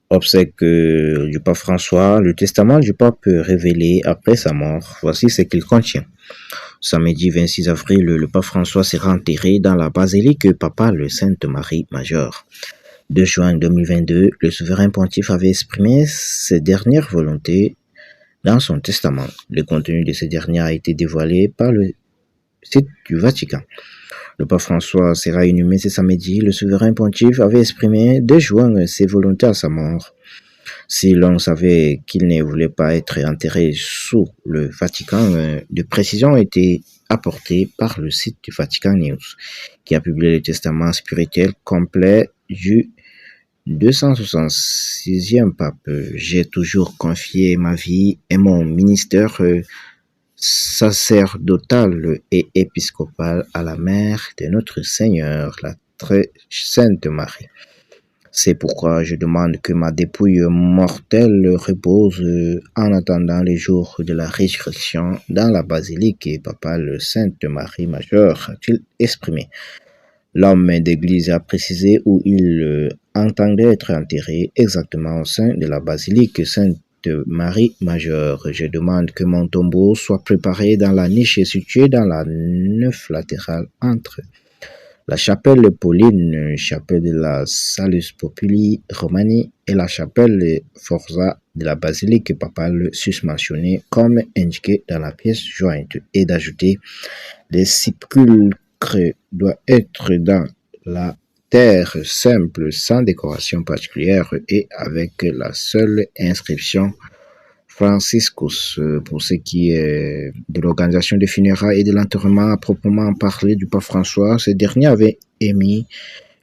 Obsèque du pape François, le testament du pape révélé après sa mort. Voici ce qu'il contient. Samedi 26 avril, le pape François sera enterré dans la basilique papale Sainte-Marie Majeure. 2 juin 2022, le souverain pontife avait exprimé ses dernières volontés dans son testament. Le contenu de ce dernier a été dévoilé par le site du Vatican. Le pape François sera inhumé ce samedi. Le souverain pontife avait exprimé 2 juin ses volontés à sa mort. Si l'on savait qu'il ne voulait pas être enterré sous le Vatican, de précisions ont été apportées par le site du Vatican News, qui a publié le testament spirituel complet du 266e pape. J'ai toujours confié ma vie et mon ministère sacerdotal et épiscopal à la mère de notre Seigneur, la très sainte Marie. C'est pourquoi je demande que ma dépouille mortelle repose en attendant les jours de la résurrection dans la basilique papale Sainte Marie Majeure, a-t-il exprimé. L'homme d'église a précisé où il entendait être enterré, exactement au sein de la basilique Sainte Marie Majeure. Je demande que mon tombeau soit préparé dans la niche située dans la nef latérale entre la chapelle Pauline, chapelle de la Salus Populi Romani et la chapelle Forza de la basilique papale susmentionnée comme indiqué dans la pièce jointe, et d'ajouter les sépulcres doit être dans la terre simple, sans décoration particulière et avec la seule inscription Franciscus. Pour ce qui est de l'organisation des funérailles et de l'enterrement à proprement parler du pape François, ce dernier avait émis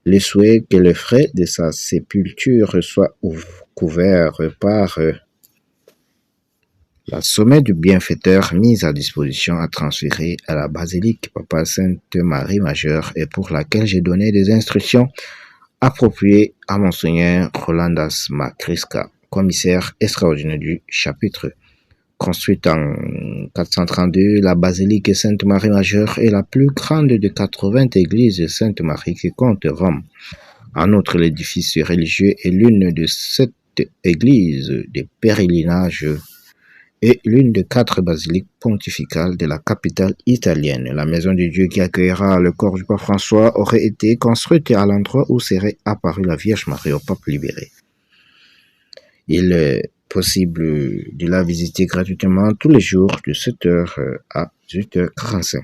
le souhait que les frais de sa sépulture soient couverts par la sommet du bienfaiteur mise à disposition à transférer à la basilique papale Sainte-Marie Majeure et pour laquelle j'ai donné des instructions appropriées à Monseigneur Rolandas Makriska, commissaire extraordinaire du chapitre. Construite en 432, la basilique Sainte-Marie Majeure est la plus grande de 80 églises Sainte-Marie qui compte Rome. En outre, l'édifice religieux est l'une de 7 églises de pèlerinage et l'une des 4 basiliques pontificales de la capitale italienne. La maison de Dieu qui accueillera le corps du pape François aurait été construite à l'endroit où serait apparue la Vierge Marie au pape libéré. Il est possible de la visiter gratuitement tous les jours de 7h à 18h45.